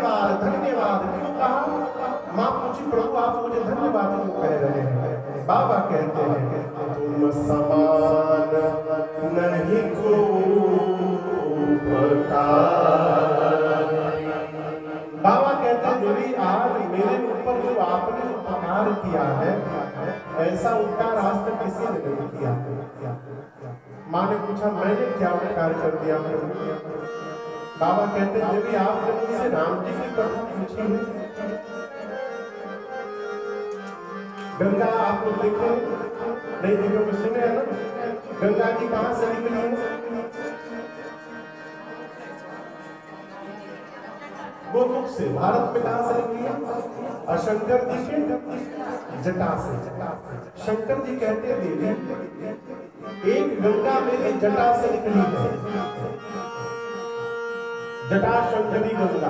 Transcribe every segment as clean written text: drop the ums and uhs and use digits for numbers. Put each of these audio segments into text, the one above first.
धन्यवाद धन्यवाद क्यों कहा? माँ पूछी प्रभु आप मुझे धन्यवाद क्यों कह रहे हैं? बाबा कहते हैं तुम समान नहीं को बाबा कहते हैं देवी आज मेरे ऊपर जो आपने उपकार किया है ऐसा उपकार आज तक किसी ने नहीं किया। माँ ने पूछा मैंने क्या उपकार कर दिया? बाबा कहते हैं देवी आपने मुझसे राम जी की कथा पूछी है। गंगा आप लोग देखे नहीं देखे तो सुने है ना? गंगा जी कहाँ से निकली है? गोमुख से। भारत में कहाँ से निकली है? और शंकर जी के जटा से। शंकर जी कहते हैं देवी एक गंगा मेरी जटा से निकली है, जटा शंकरी गंगा।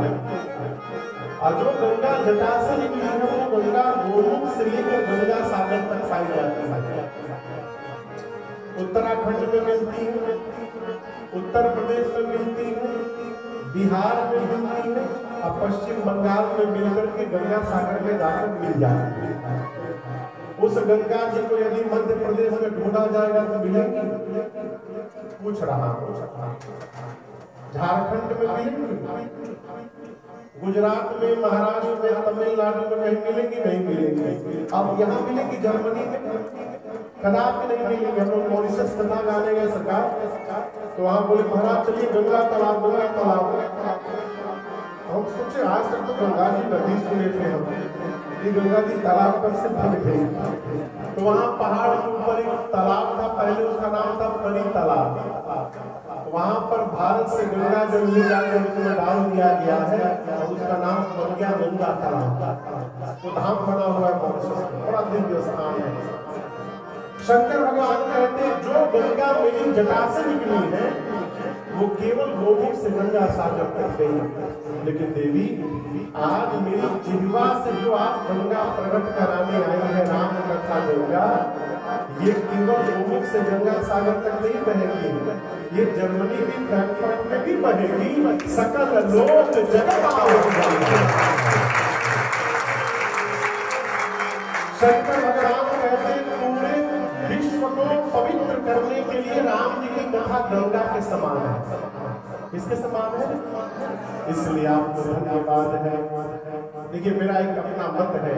और जो गंगा जटा से निकली है वो गंगा गोमुख से लेकर गंगा सागर तक पाई जाती है। उत्तराखंड में मिलती है, उत्तर प्रदेश में मिलती है, बिहार में मिलती है और पश्चिम बंगाल में मिलकर के गंगा सागर में जाकर मिल जाती है। उस गंगा जी को यदि मध्य प्रदेश में ढूंढा जाएगा तो मिलेगी? पूछ रहा हूं। झारखंड में मिलेगी, गुजरात में, महाराष्ट्र में, तमिलनाडु में कहीं मिलेगी? नहीं मिलेगी। अब यहाँ मिलेगी जर्मनी में? कदापि नहीं मिलेगी। हम लोग मॉरिशस कथा गाने गए सरकार तो वहां बोले महाराज चलिए गंगा तालाब, गंगा तालाब। हम सोचे आज तक तो गंगा जी नदी सुने थे हम, ये गंगा जी तालाब कब से बन गई? तो वहां पहाड़ के ऊपर एक तालाब था, पहले उसका नाम था परी तालाब। वहां पर भारत से गंगा जल ले जाकर उसमें डाल दिया गया है और उसका नाम बन गया गंगा तालाब। वो धाम बना हुआ है मॉरिशस में, बड़ा दिव्य स्थान है। शंकर भगवान कहते हैं जो गंगा मेरी जटा से निकली है वो केवल गोमुख से गंगा सागर तक गई। लेकिन देवी आज मेरी जिह्वा से जो आप गंगा प्रकट कराने आई है राम कथा गंगा, ये केवल गोमुख से गंगा सागर तक नहीं बहेगी, ये जर्मनी की फ्रैंकफर्ट में भी बहेगी, सकल लोक जगत शंकर भगवान कहते हैं पूरे विश्व को पवित्र करने के लिए राम जी की कथा गंगा के समान है। किसके समान है? इसलिए आपको धन्यवाद है। देखिए मेरा एक अपना मत है,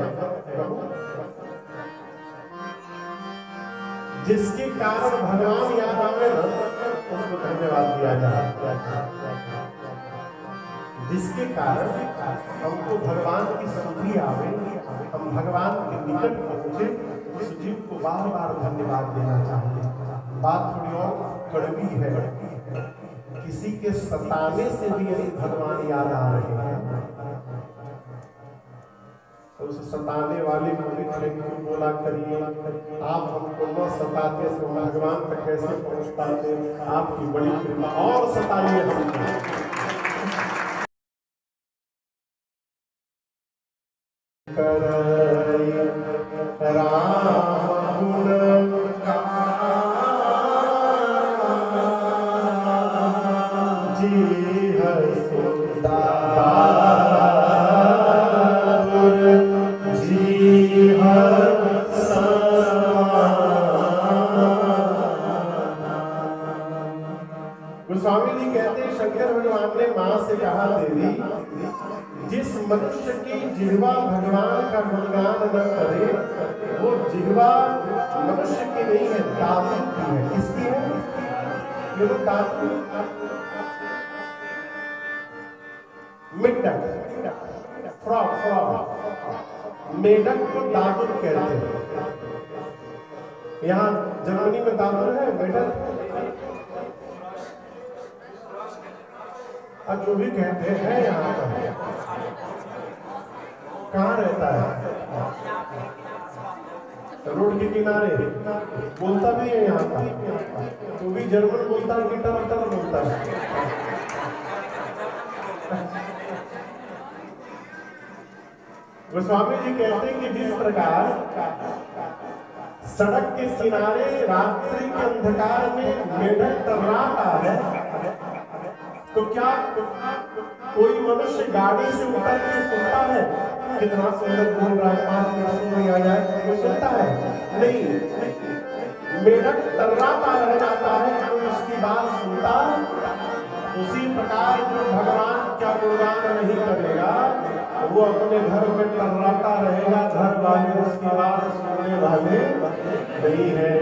जिसके कारण भगवान याद आवे ना उसको धन्यवाद दिया जाए। जिसके कारण हमको भगवान की सुधि आवे, हम भगवान के निकट पहुंचे, उस जीव को बार बार धन्यवाद देना चाहिए। बात थोड़ी और कड़वी है, किसी के सताने से भी यदि भगवान याद आ रहे हैं तो उस सताने वाले को भी क्यों बोला करिए आप हमको न सताते तो भगवान तक कैसे पहुंच पाते? आपकी बड़ी कृपा और सताइए हमको। राम गुण जी है गोस्वामी जी कहते हैं शंकर भगवान ने मां से कहा देवी जिस मनुष्य की जिह्वा भगवान का गुणगान न करे वो जिह्वा मनुष्य की नहीं है, दातु की है। किसकी है? ये तो दातु मेढक, मेढक को दातुर कहते हैं। यहाँ जर्मनी में दातुर है, मेढक अब जो भी कहते हैं यहाँ पर कहाँ रहता है? रोड के किनारे बोलता भी है यहाँ का, तो भी जर्मन बोलता है कि टर बोलता है। गोस्वामी जी कहते हैं कि जिस प्रकार सड़क के किनारे रात्रि के अंधकार में मेढक टर्राता है तो क्या कोई मनुष्य गाड़ी से उतर के सुनता है कितना सुंदर बोल रहा है, 5 मिनट सुन नहीं आ जाए, कोई सुनता है नहीं। मेढक तर्राता रह जाता है, कोई उसकी बात सुनता। उसी प्रकार जो भगवान का गुणगान नहीं करेगा वो अपने घर में तर्राता रहेगा, घर वाले उसकी बात सुनने वाले नहीं है।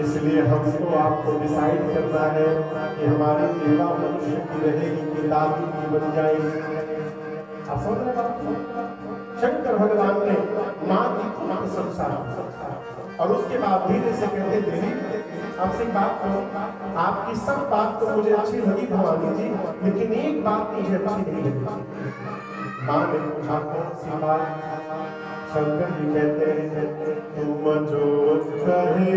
इसलिए हमको आपको डिसाइड करना है कि हमारी जीवा मनुष्य की रहेगी कि दादी की बन जाएगी। आप समझ रहे हैं? शंकर भगवान ने माँ की खूब संसार और उसके बाद धीरे से कहते देवी आपसे एक बात करो, आपकी सब बात तो मुझे अच्छी लगी भवानी जी, लेकिन एक बात मुझे अच्छी नहीं लगी। माँ ने पूछा कौन सी बात? शंकर जी कहते हैं तुम जो कहे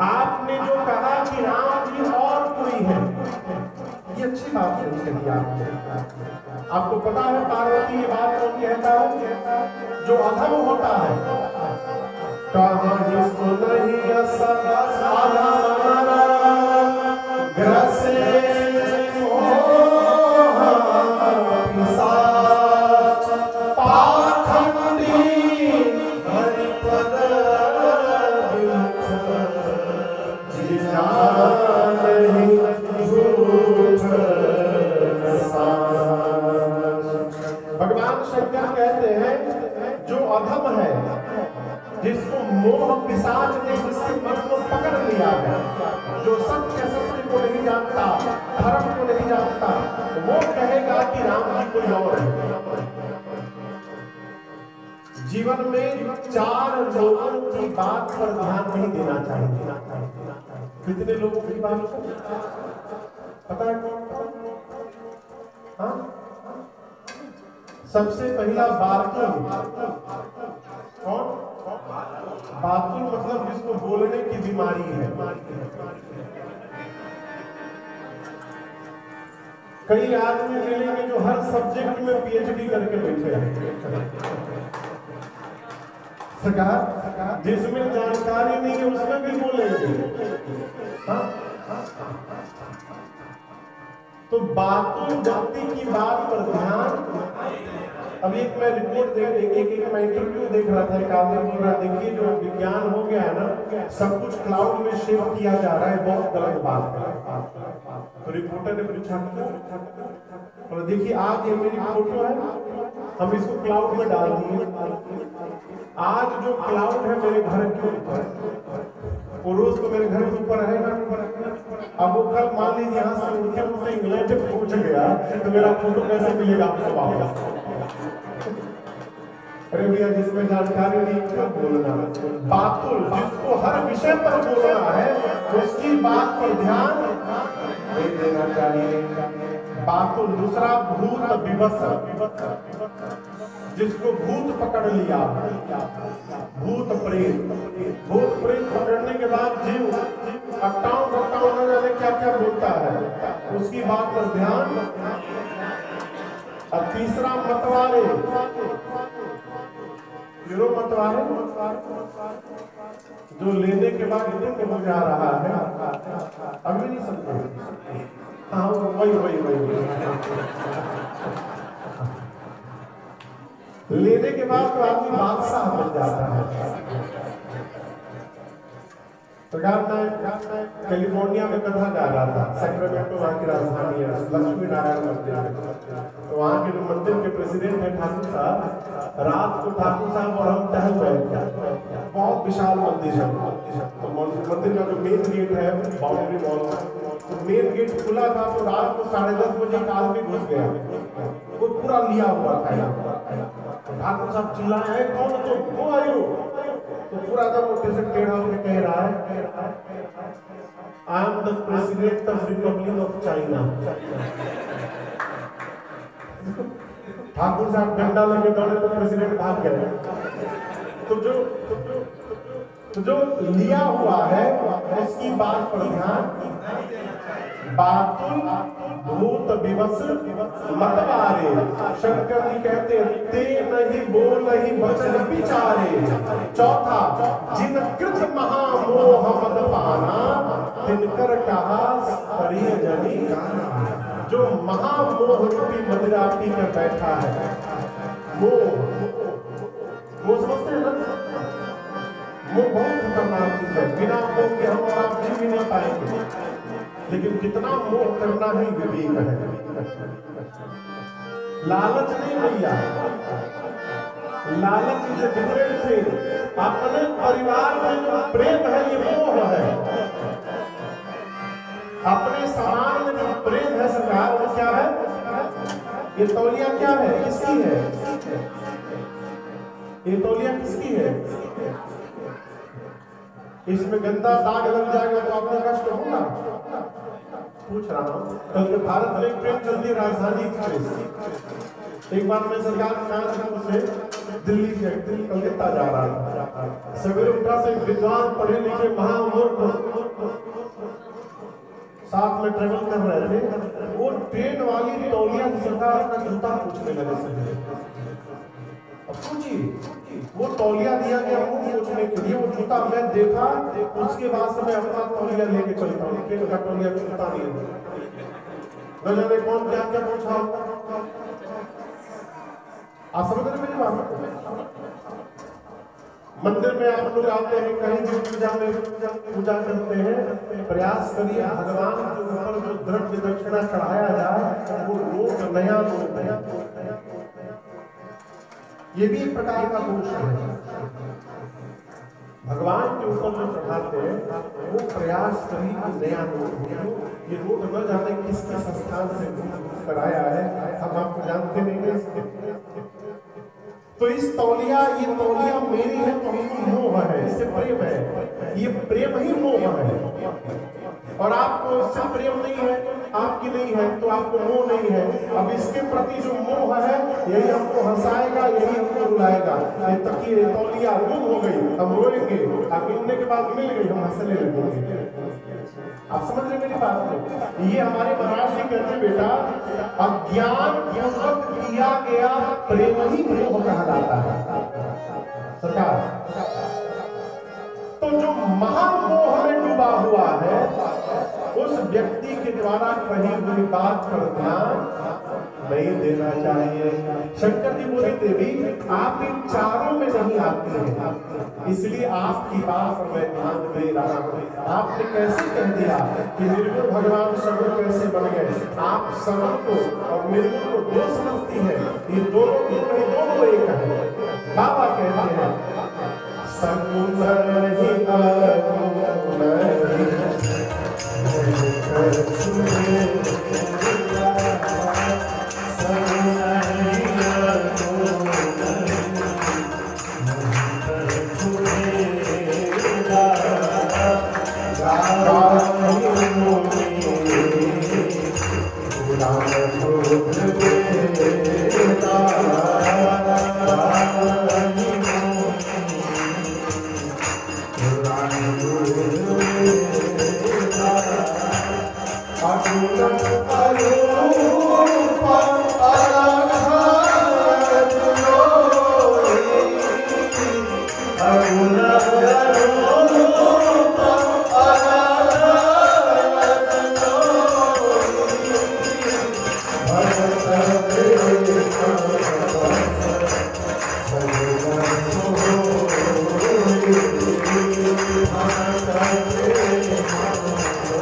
आपने जो कहा कि राम जी और कोई है, ये अच्छी बात नहीं कही आपने। आपको पता है पार्वती ये बात कौन कहता है? जो अधम होता है। कहा जिसको नहीं सदा ग्रसे भगवान शंकर कहते हैं जो अधम है, जिसको मोह पिशाच ने जिसके मन को पकड़ लिया है, जो सत्य को नहीं जानता, धर्म को नहीं जानता, वो कहेगा कि राम जी कोई और है। जीवन में 4 लोगों की बात पर ध्यान नहीं देना चाहिए। कितने लोगों की बात पता है कौन? हाँ, सबसे पहला बातुल। कौन? बातुल मतलब जिसको बोलने की बीमारी है। कई आदमी मिलेंगे जो हर सब्जेक्ट में पीएचडी करके बैठे हैं। सरकार जिसमें जानकारी नहीं है उसमें भी बोलेंगे। तो बातों जाति की बात पर ध्यान। अभी एक मैं रिपोर्ट एक मैं इंटरव्यू देख रहा था, एक आदमी बोल रहा, देखिए जो विज्ञान हो गया है ना, सब कुछ क्लाउड में सेव किया जा रहा है, बहुत गलत बात है। तो रिपोर्टर ने पूछा और देखिए आज ये मेरी फोटो है, हम इसको क्लाउड में डाल दिए। आज जो क्लाउड है मेरे घर के ऊपर, वो रोज तो मेरे घर के ऊपर रहेगा। अब वो कल मान लीजिए यहाँ से उनके मुझसे इंग्लैंड पहुंच गया तो मेरा फोटो कैसे मिलेगा आपको वापस? अरे भैया जिसमें जानकारी नहीं क्यों बोलना? बातुल जिसको हर विषय पर बोलना है उसकी बात पर ध्यान नहीं देना चाहिए। बातुल। दूसरा भूत विवश, जिसको भूत पकड़ लिया, भूत प्रेत। भूत प्रेत पकड़ने के बाद जीव अट्टाउन न जाने क्या क्या बोलता है, उसकी बात पर ध्यान। और तीसरा मतवाले, मतवाले जो लेने के बाद इतने हो जा रहा है, अभी नहीं समझे। हाँ वही लेने के बाद तो आदमी बादशाह बन जाता है। प्रकार मैं कैलिफोर्निया में कथा गा रहा था, सैक्रामेंटो वहाँ की राजधानी है, लक्ष्मी नारायण मंदिर है। तो वहाँ के जो मंदिर के प्रेसिडेंट है ठाकुर साहब, रात को ठाकुर साहब और हम टहल रहे थे। बहुत विशाल मंदिर है। तो मंदिर का जो मेन गेट है बाउंड्री वॉल, तो मेन गेट खुला था। तो रात को 10:30 बजे एक आदमी घुस गया, वो पूरा लिया हुआ था। ठाकुर साहब चिल्लाए, कौन तो आयो? तो पूरा दम उठे से टेढ़ा होकर कह रहा है, I am the president of Republic of China. Thakur साहब डंडा लेके दौड़े तो प्रेसिडेंट भाग गए। तो जो लिया हुआ है उसकी बात पर ध्यान। बातुल भूत विवश मतवारे। शंकर जी कहते ते नहीं बोल नहीं वचन विचारे। चौथा जिन कृत महामोह कर कहा करिय जनी जो महामोह रूपी मदिरा पी कर बैठा है। मोह समझते हैं ना? मोह बहुत खतरनाक चीज है। बिना मोह के हम और आप जी भी नहीं पाएंगे, लेकिन कितना मोह करना ही विवेक है। लालच नहीं भैया, लालच इज डिफरेंट थिंग। अपने परिवार में जो प्रेम है ये मोह है। अपने समाज में जो प्रेम है सरकार वो क्या है? ये तौलिया क्या है? किसकी है? ये तौलिया किसकी है? इसमें गंदा दाग लग जाएगा तो आपको कष्ट होगा। पूछ रहा हूँ, कल के भारत में एक ट्रेन चलती राजधानी एक्सप्रेस। एक बार मैं सरकार कानपुर से दिल्ली कलकत्ता जा रहा था। सवेरे उठा से विद्वान पढ़े लिखे महामूर्ख साथ में ट्रेवल कर रहे थे। वो ट्रेन वाली तौलिया सरकार का जूता पूछने लगे से। अब सोचिए, वो तौलिया दिया गया मुंह पोंछने के लिए, वो जूता मैं देखा, उसके बाद से मैं अपना तौलिया लेके चलता हूँ। ट्रेन का तौलिया छूता नहीं है। न जाने कौन क्या क्या पूछा। आप समझ रहे मेरी बात? मंदिर में आप लोग आते हैं, कहीं भी पूजा करते हैं, प्रयास करिए भगवान के ऊपर जो द्रव्य दक्षिणा चढ़ाया जाए वो नोट नया नोट। ये भी एक प्रकार का दोष है। भगवान के ऊपर जो चढ़ाते हैं वो प्रयास करिए कि नया नोट हो। ये नोट न जाने किसके संस्थान से कराया है, हम आपको जानते नहीं है। तो इस तौलिया, ये तौलिया मेरी है तो मोह है, इससे प्रेम है। ये प्रेम ही मोह है। और आपको इससे प्रेम नहीं है, आपकी नहीं है, तो आपको मोह नहीं है। अब इसके प्रति जो मोह है यही हमको हंसाएगा, यही हमको रुलाएगा। ये तकिए तौलिया गुम हो गई, हम रोएंगे, अब मिलने के बाद मिल गई, हम हंसने लगेंगे। आप समझ रहे मेरी बात? ये हमारे महाराज जी कहते हैं, बेटा अज्ञान पूर्वक किया गया प्रेम ही मोह कहलाता है सरकार। तो जो महामोह में डूबा हुआ है उस व्यक्ति के द्वारा कही हुई बात पर ध्यान नहीं देना चाहिए। शंकर जी बोले, देवी आप इन चारों में नहीं आती हैं, इसलिए आपकी बात पर मैं ध्यान दे रहा हूँ। आपने कैसे कह दिया कि निर्गुण भगवान सगुण कैसे बन गए? आप सगुण को और निर्गुण को दो समझती है, ये दोनों दोनों एक है। बाबा कहते हैं सगुण नहीं